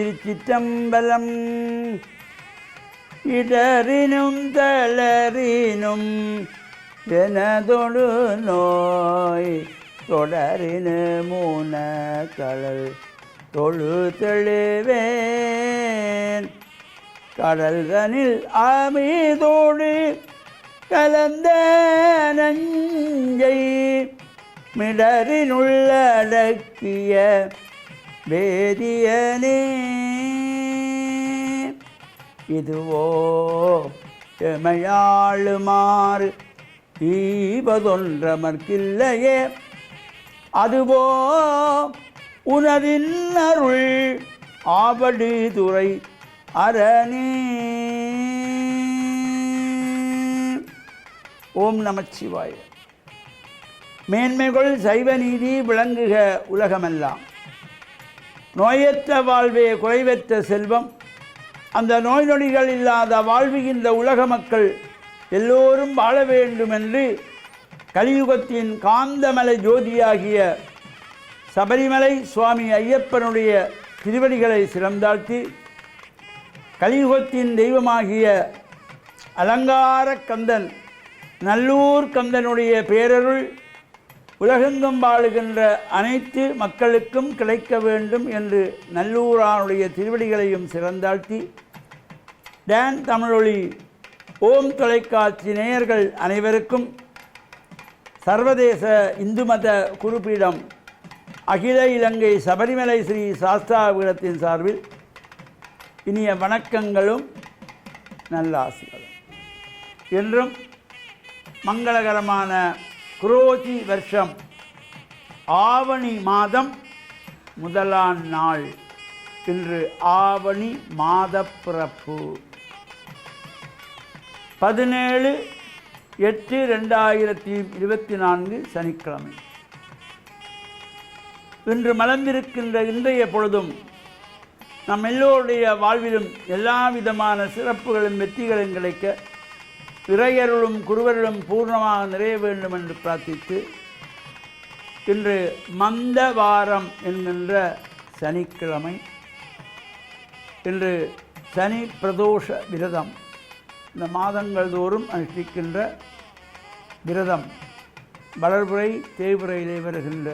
திருச்சிற்றம்பலம். இடரினும் தளரினும் எனதொடு நோய் தொடரினு மூன கடல் தொழு தெளிவேன். கடல்தனில் ஆமீதோடு கலந்த நஞ்சை மிடரினுள்ளடக்கிய வேதியனே. இதுவோ எமையாளுமாறு ஈவதொன்றமர்க்கில்லையே, அதுவோ உனதின் அருள் ஆவடு துறை அரணே. ஓம் நமச்சிவாய. மேன்மைகள் சைவ நீதி விளங்குக உலகமெல்லாம். நோயற்ற வாழ்வே குறைவற்ற செல்வம். அந்த நோய் நொடிகள் இல்லாத வாழ்வுகின்ற உலக மக்கள் எல்லோரும் வாழ வேண்டும் என்று கலியுகத்தின் காந்தமலை ஜோதியாகிய சபரிமலை சுவாமி ஐயப்பனுடைய திருவடிகளை சிறந்தாழ்த்தி, கலியுகத்தின் தெய்வமாகிய அலங்கார கந்தன் நல்லூர் கந்தனுடைய பேரருள் உலகெங்கும் வாழுகின்ற அனைத்து மக்களுக்கும் கிடைக்க வேண்டும் என்று நல்லூரானுடைய திருவடிகளையும் சிறந்தாழ்த்தி, டான் தமிழொலி ஓம் தொலைக்காட்சி நேயர்கள் அனைவருக்கும் சர்வதேச இந்து மத குருபீடம் அகில இலங்கை சபரிமலை ஸ்ரீ சாஸ்தா பீடத்தின் சார்பில் இனிய வணக்கங்களும் நல்லாசிகளும். என்றும் மங்களகரமான குரோதி வருஷம் ஆவணி மாதம் முதலாம் நாள். இன்று ஆவணி மாத பிறப்பு 17/8/2024 சனிக்கிழமை. இன்று மலர்ந்திருக்கின்ற இன்றைய பொழுதும் நம் எல்லோருடைய வாழ்விலும் எல்லா விதமான சிறப்புகளும் வெற்றிகளும் கிடைக்க இறையருளும் குருவருளும் பூர்ணமாக நிறைய வேண்டும் என்று பிரார்த்தித்து, இன்று மந்தவாரம் என்கின்ற சனிக்கிழமை. இன்று சனி பிரதோஷ விரதம். இந்த மாதங்கள் தோறும் அனுஷ்டிக்கின்ற விரதம் வளர்புரை தேய்புரையிலே வருகின்ற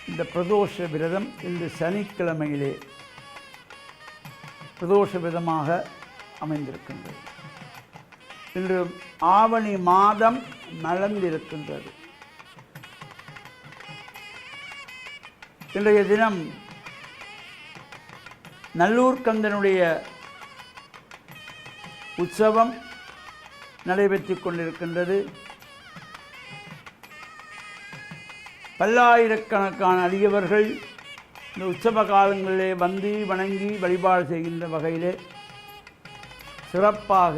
இந்த பிரதோஷ விரதம் இன்று சனிக்கிழமையிலே பிரதோஷ விரதமாக அமைந்திருக்கின்றது. இன்று ஆவணி மாதம் மலர்ந்திருக்கின்றது. இன்றைய தினம் நல்லூர் கந்தனுடைய உற்சவம் நடைபெற்று கொண்டிருக்கின்றது. பல்லாயிரக்கணக்கான அடியவர்கள் இந்த உற்சவ காலங்களிலே வந்து வணங்கி வழிபாடு செய்கின்ற வகையிலே சிறப்பாக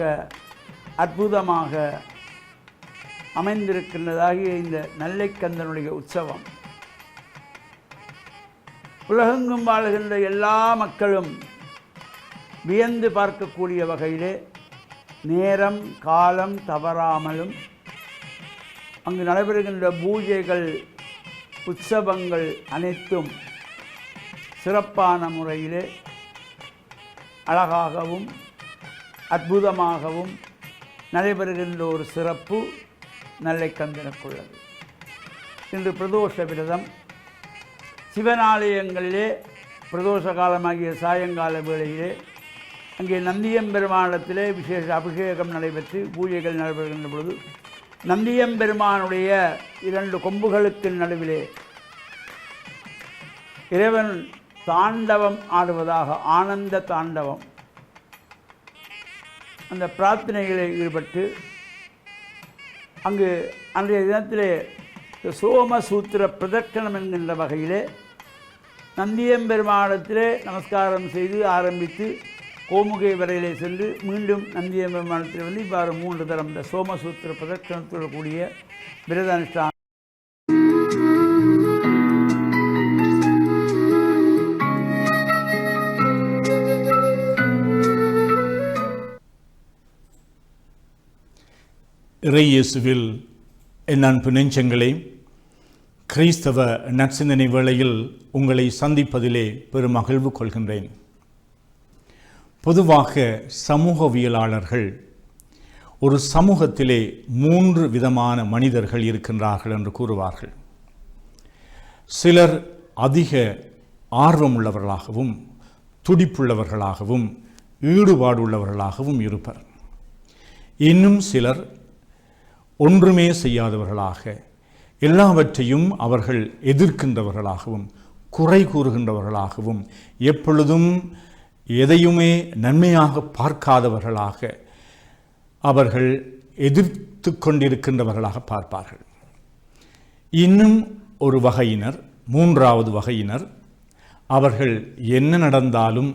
அற்புதமாக அமைந்திருக்கின்றதாகிய இந்த நெல்லைக்கந்தனுடைய உற்சவம் உலகெங்கும் வாழுகின்ற எல்லா மக்களும் வியந்து பார்க்கக்கூடிய வகையிலே நேரம் காலம் தவறாமலும் அங்கு நடைபெறுகின்ற பூஜைகள் உற்சவங்கள் அனைத்தும் சிறப்பான முறையிலே அழகாகவும் அற்புதமாகவும் நடைபெறுகின்ற ஒரு சிறப்பு நெல்லைக்கந்தனுக்குள்ளது. இன்று பிரதோஷ விரதம். சிவனாலயங்களிலே பிரதோஷ காலமாகிய சாயங்கால வேளையிலே அங்கே நந்தியம்பெருமானிடத்திலே விசேஷ அபிஷேகம் நடைபெற்று பூஜைகள் நடைபெறுகின்ற பொழுது நந்தியம்பெருமானுடைய 2 கொம்புகளுக்கு நடுவிலே இறைவன் தாண்டவம் ஆடுவதாக ஆனந்த தாண்டவம் அந்த பிரார்த்தனைகளில் ஈடுபட்டு அங்கு அன்றைய தினத்திலே சோமசூத்திர பிரதட்சணம் என்கின்ற வகையிலே நந்தியம்பெருமானிடத்திலே நமஸ்காரம் செய்து ஆரம்பித்து கோமுகை வரையிலே சென்று மீண்டும் நந்தியம்பெருமானிடத்தில் வந்து இவ்வாறு 3 தரம் இந்த சோமசூத்திர பிரதட்சணத்தோடு கூடிய விரத அனுஷ்டானம். இறையேசுவில் என் அன்பு நெஞ்சங்களே, கிறிஸ்தவ நற்சிந்தனை வேளையில் உங்களை சந்திப்பதிலே பெரும் மகிழ்வு கொள்கின்றேன். பொதுவாக சமூகவியலாளர்கள் ஒரு சமூகத்திலே 3 விதமான மனிதர்கள் இருக்கின்றார்கள் என்று கூறுவார்கள். சிலர் அதிக ஆர்வமுள்ளவர்களாகவும் துடிப்புள்ளவர்களாகவும் ஈடுபாடுள்ளவர்களாகவும் இருப்பர். இன்னும் சிலர் ஒன்றுமே செய்யாதவர்களாக, எல்லாவற்றையும் அவர்கள் எதிர்க்கின்றவர்களாகவும் குறை கூறுகின்றவர்களாகவும் எப்பொழுதும் எதையுமே நன்மையாக பார்க்காதவர்களாக அவர்கள் எதிர்த்து கொண்டிருக்கின்றவர்களாக பார்ப்பார்கள். இன்னும் ஒரு வகையினர், 3வது வகையினர், அவர்கள் என்ன நடந்தாலும்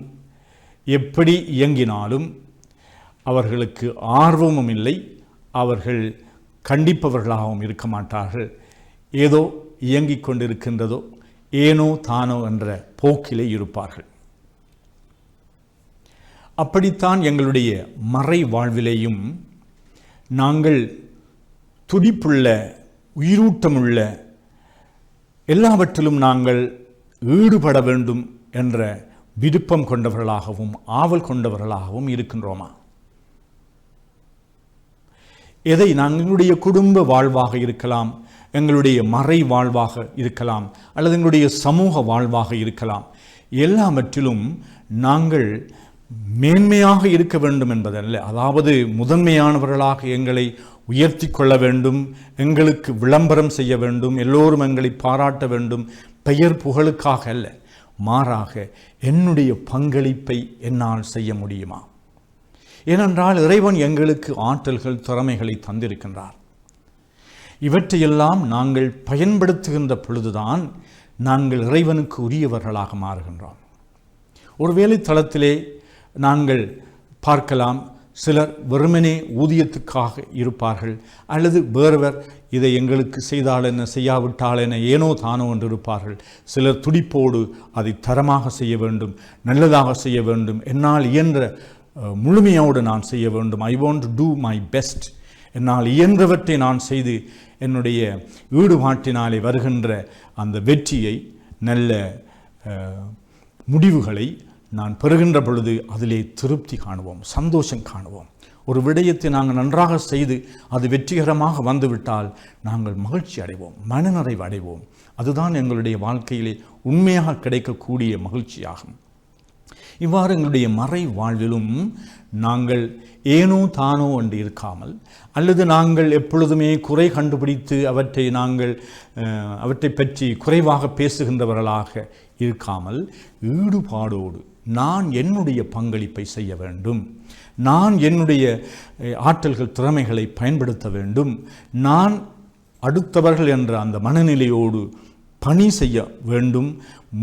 எப்படி இயங்கினாலும் அவர்களுக்கு ஆர்வமும் இல்லை, அவர்கள் கண்டிப்பவர்களாகவும் இருக்க மாட்டார்கள். ஏதோ இயங்கிக் கொண்டிருக்கின்றதோ ஏனோ தானோ என்ற போக்கிலே இருப்பார்கள். அப்படித்தான் எங்களுடைய மறை வாழ்விலேயும் நாங்கள் துடிப்புள்ள, உயிரூட்டமுள்ள, எல்லாவற்றிலும் நாங்கள் ஈடுபட வேண்டும் என்ற விருப்பம் கொண்டவர்களாகவும் ஆவல் கொண்டவர்களாகவும் இருக்கின்றோமா? எதை எங்களுடைய குடும்ப வாழ்வாக இருக்கலாம், எங்களுடைய மறை வாழ்வாக இருக்கலாம், அல்லது எங்களுடைய சமூக வாழ்வாக இருக்கலாம், எல்லாவற்றிலும் நாங்கள் மேன்மையாக இருக்க வேண்டும் என்பதல்ல. அதாவது முதன்மையானவர்களாக எங்களை உயர்த்தி கொள்ள வேண்டும், எங்களுக்கு விளம்பரம் செய்ய வேண்டும், எல்லோரும் எங்களை பாராட்ட வேண்டும், பெயர் புகழுக்காக அல்ல. மாறாக என்னுடைய பங்களிப்பை என்னால் செய்ய முடியுமா? ஏனென்றால் இறைவன் எங்களுக்கு ஆற்றல்கள், திறமைகளை தந்திருக்கின்றார். இவற்றையெல்லாம் நாங்கள் பயன்படுத்துகின்ற பொழுதுதான் நாங்கள் இறைவனுக்கு உரியவர்களாக மாறுகின்றோம். ஒரு வேலைத்தளத்திலே நாங்கள் பார்க்கலாம், சிலர் வெறுமனே ஊதியத்துக்காக இருப்பார்கள், அல்லது வேறுவர் இதை எங்களுக்கு செய்தால் என்ன, செய்யாவிட்டால் என்ன, ஏனோ தானோ என்று இருப்பார்கள். சிலர் துடிப்போடு அதை தரமாக செய்ய வேண்டும், நல்லதாக செய்ய வேண்டும், என்னால் இயன்ற முழுமையோடு நான் செய்ய வேண்டும், I want to do my best, என்னால் இயன்றவற்றை நான் செய்து என்னுடைய ஈடுபாட்டினாலே வருகின்ற அந்த வெற்றியை, நல்ல முடிவுகளை நான் பெறுகின்ற பொழுது அதிலே திருப்தி காணுவோம், சந்தோஷம் காணுவோம். ஒரு விடயத்தை நாங்கள் நன்றாக செய்து அது வெற்றிகரமாக வந்துவிட்டால் நாங்கள் மகிழ்ச்சி அடைவோம், மனநிறைவு அடைவோம். அதுதான் எங்களுடைய வாழ்க்கையிலே உண்மையாக கிடைக்கக்கூடிய மகிழ்ச்சியாகும். இவ்வாறு எங்களுடைய மறை வாழ்விலும் நாங்கள் ஏனோ தானோ என்று இருக்காமல், அல்லது நாங்கள் எப்பொழுதுமே குறை கண்டுபிடித்து அவற்றை பற்றி குறைவாக பேசுகின்றவர்களாக இருக்காமல், ஈடுபாடோடு நான் என்னுடைய பங்களிப்பை செய்ய வேண்டும், நான் என்னுடைய ஆற்றல்கள், திறமைகளை பயன்படுத்த வேண்டும், நான் அடுத்தவர்கள் என்ற அந்த மனநிலையோடு பணி செய்ய வேண்டும்,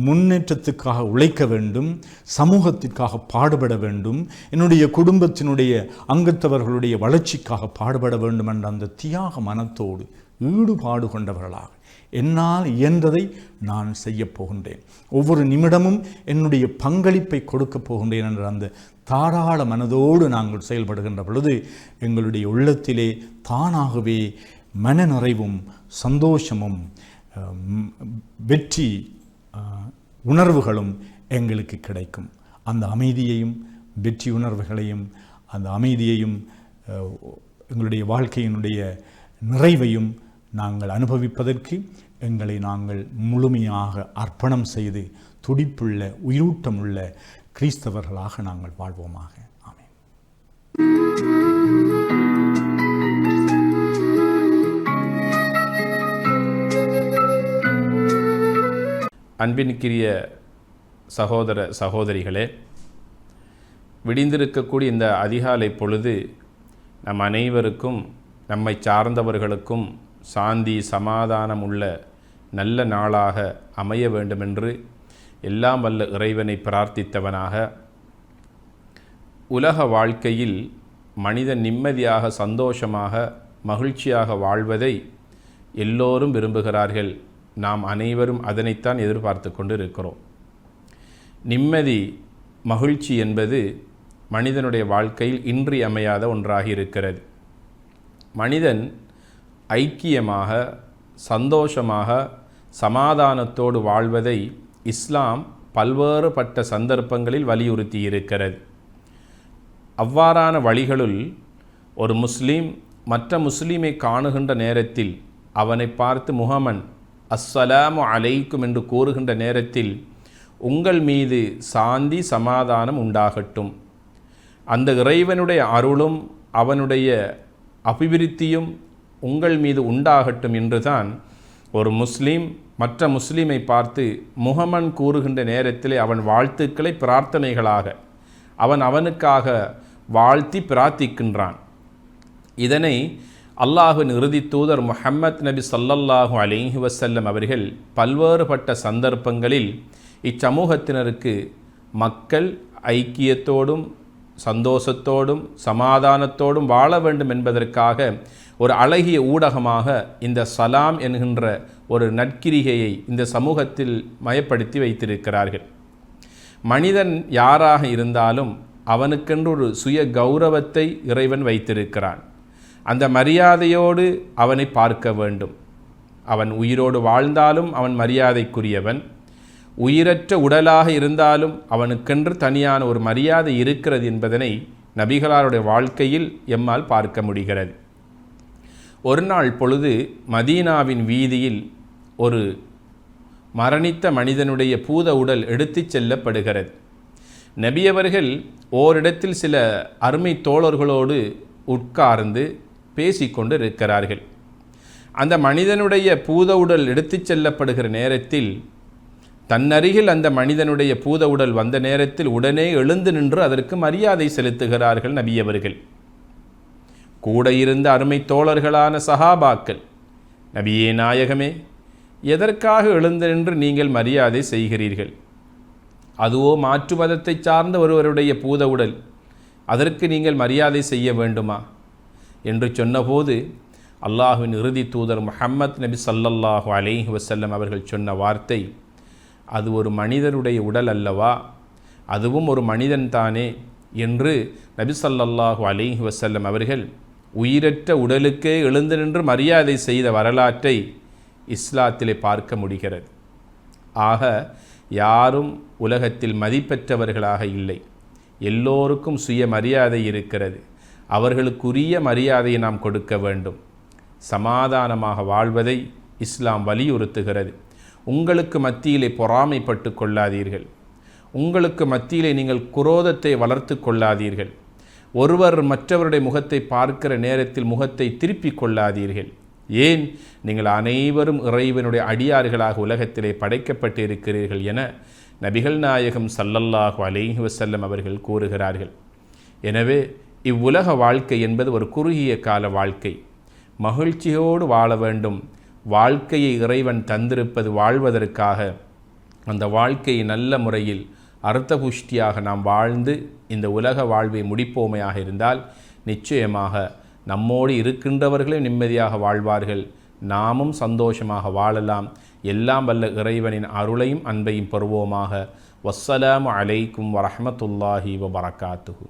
முன்னேற்றத்துக்காக உழைக்க வேண்டும், சமூகத்திற்காக பாடுபட வேண்டும், என்னுடைய குடும்பத்தினுடைய அங்கத்தவர்களுடைய வளர்ச்சிக்காக பாடுபட வேண்டும் என்ற அந்த தியாக மனத்தோடு ஈடுபாடு கொண்டவர்களாக என்னால் இயன்றதை நான் செய்ய போகின்றேன், ஒவ்வொரு நிமிடமும் என்னுடைய பங்களிப்பை கொடுக்கப் போகின்றேன் என்ற அந்த தாராள மனதோடு நாங்கள் செயல்படுகின்ற பொழுது எங்களுடைய உள்ளத்திலே தானாகவே மன நிறைவும் சந்தோஷமும் வெற்றி உணர்வுகளும் எங்களுக்கு கிடைக்கும். அந்த அமைதியையும் வெற்றி உணர்வுகளையும் அந்த அமைதியையும் எங்களுடைய வாழ்க்கையினுடைய நிறைவையும் நாங்கள் அனுபவிப்பதற்கு எங்களை நாங்கள் முழுமையாக அர்ப்பணம் செய்து துடிப்புள்ள, உயிரூட்டமுள்ள கிறிஸ்தவர்களாக நாங்கள் வாழ்வோமாக. ஆமென். அன்பினுக்குரிய சகோதர சகோதரிகளே, விடிந்திருக்கக்கூடிய இந்த அதிகாலை பொழுது நம் அனைவருக்கும், நம்மை சார்ந்தவர்களுக்கும் சாந்தி சமாதானம் உள்ள நல்ல நாளாக அமைய வேண்டுமென்று எல்லாம் வல்ல இறைவனை பிரார்த்தித்தவனாக, உலக வாழ்க்கையில் மனிதன் நிம்மதியாக, சந்தோஷமாக, மகிழ்ச்சியாக வாழ்வதை எல்லோரும் விரும்புகிறார்கள். நாம் அனைவரும் அதனைத்தான் எதிர்பார்த்து கொண்டு இருக்கிறோம். நிம்மதி, மகிழ்ச்சி என்பது மனிதனுடைய வாழ்க்கையில் இன்றியமையாத ஒன்றாக இருக்கிறது. மனிதன் ஐக்கியமாக, சந்தோஷமாக, சமாதானத்தோடு வாழ்வதை இஸ்லாம் பல்வேறுபட்ட சந்தர்ப்பங்களில் வலியுறுத்தி இருக்கிறது. அவ்வாறான வழிகளுள் ஒரு முஸ்லீம் மற்ற முஸ்லீமை காணுகின்ற நேரத்தில் அவனை பார்த்து முஹம்மன் அஸ்ஸலாமு அலைக்கும் என்று கூறுகின்ற நேரத்தில் உங்கள் மீது சாந்தி சமாதானம் உண்டாகட்டும், அந்த இறைவனுடைய அருளும் அவனுடைய அபிவிருத்தியும் உங்கள் மீது உண்டாகட்டும் என்றுதான் ஒரு முஸ்லீம் மற்ற முஸ்லீமை பார்த்து முஹம்மன் கூறுகின்ற நேரத்திலே அவன் வாழ்த்துக்களை பிரார்த்தனைகளாக அவனுக்காக வாழ்த்தி பிரார்த்திக்கின்றான். இதனை அல்லாஹ்வின் இறுதி தூதர் முஹம்மத் நபி ஸல்லல்லாஹு அலைஹி வஸல்லம் அவர்கள் பல்வேறுபட்ட சந்தர்ப்பங்களில் இச்சமூகத்தினருக்கு மக்கள் ஐக்கியத்தோடும் சந்தோஷத்தோடும் சமாதானத்தோடும் வாழ வேண்டும் என்பதற்காக ஒரு அழகிய ஊடகமாக இந்த சலாம் என்கின்ற ஒரு நற்கிரிகையை இந்த சமூகத்தில் மயப்படுத்தி வைத்திருக்கிறார்கள். மனிதன் யாராக இருந்தாலும் அவனுக்கென்று ஒரு சுய கௌரவத்தை இறைவன் வைத்திருக்கிறான். அந்த மரியாதையோடு அவனை பார்க்க வேண்டும். அவன் உயிரோடு வாழ்ந்தாலும் அவன் மரியாதைக்குரியவன், உயிரற்ற உடலாக இருந்தாலும் அவனுக்கென்று தனியான ஒரு மரியாதை இருக்கிறது என்பதனை நபிகளாருடைய வாழ்க்கையில் எம்மால் பார்க்க முடிகிறது. ஒரு நாள் பொழுது மதீனாவின் வீதியில் ஒரு மரணித்த மனிதனுடைய பூத உடல் எடுத்துச் செல்லப்படுகிறது. நபியவர்கள் ஓரிடத்தில் சில அருமை தோழர்களோடு உட்கார்ந்து பேசிக்கொண்டு இருக்கிறார்கள். அந்த மனிதனுடைய பூத உடல் எடுத்துச் செல்லப்படுகிற நேரத்தில் தன்னருகில் அந்த மனிதனுடைய பூத உடல் வந்த நேரத்தில் உடனே எழுந்து நின்று அதற்கு மரியாதை செலுத்துகிறார்கள் நபியவர்கள். கூட இருந்த அருமை தோழர்களான சஹாபாக்கள், நபியே நாயகமே, எதற்காக எழுந்து நின்று நீங்கள் மரியாதை செய்கிறீர்கள்? அதுவோ மாற்று மதத்தை சார்ந்த ஒருவருடைய பூத உடல், அதற்கு நீங்கள் மரியாதை செய்ய வேண்டுமா என்று சொன்னபோது அல்லாஹ்வின் இறுதி தூதர் முஹம்மத் நபி ஸல்லல்லாஹு அலைஹி வஸல்லம் அவர்கள் சொன்ன வார்த்தை, அது ஒரு மனிதனுடைய உடல் அல்லவா, அதுவும் ஒரு மனிதன் தானே என்று நபி ஸல்லல்லாஹு அலைஹி வஸல்லம் அவர்கள் உயிரற்ற உடலுக்கே எழுந்து நின்று மரியாதை செய்த வரலாற்றை இஸ்லாத்திலே பார்க்க முடிகிறது. ஆக யாரும் உலகத்தில் மதிப்பெற்றவர்களாக இல்லை. எல்லோருக்கும் சுய மரியாதை இருக்கிறது. அவர்களுக்குரிய மரியாதையை நாம் கொடுக்க வேண்டும். சமாதானமாக வாழ்வதை இஸ்லாம் வலியுறுத்துகிறது. உங்களுக்கு மத்தியிலே பொறாமைப்பட்டு கொள்ளாதீர்கள். உங்களுக்கு மத்தியிலே நீங்கள் குரோதத்தை வளர்த்து கொள்ளாதீர்கள். ஒருவர் மற்றவருடைய முகத்தை பார்க்கிற நேரத்தில் முகத்தை திருப்பிக் கொள்ளாதீர்கள். ஏன்? நீங்கள் அனைவரும் இறைவனுடைய அடியார்களாக உலகத்திலே படைக்கப்பட்டிருக்கிறீர்கள் என நபிகள் நாயகம் ஸல்லல்லாஹு அலைஹி வஸல்லம் அவர்கள் கூறுகிறார்கள். எனவே இவ்வுலக வாழ்க்கை என்பது ஒரு குறுகிய கால வாழ்க்கை. மகிழ்ச்சியோடு வாழ வேண்டும். வாழ்க்கையை இறைவன் தந்திருப்பது வாழ்வதற்காக. அந்த வாழ்க்கையை நல்ல முறையில் அர்த்தபுஷ்டியாக நாம் வாழ்ந்து இந்த உலக வாழ்வை முடிப்போமையாக இருந்தால் நிச்சயமாக நம்மோடு இருக்கின்றவர்களே நிம்மதியாக வாழ்வார்கள். நாமும் சந்தோஷமாக வாழலாம். எல்லாம் வல்ல இறைவனின் அருளையும் அன்பையும் பெறுவோமாக. வஸ்ஸலாமு அலைக்கும் வரஹ்மத்துல்லாஹி வபரகாத்துஹு.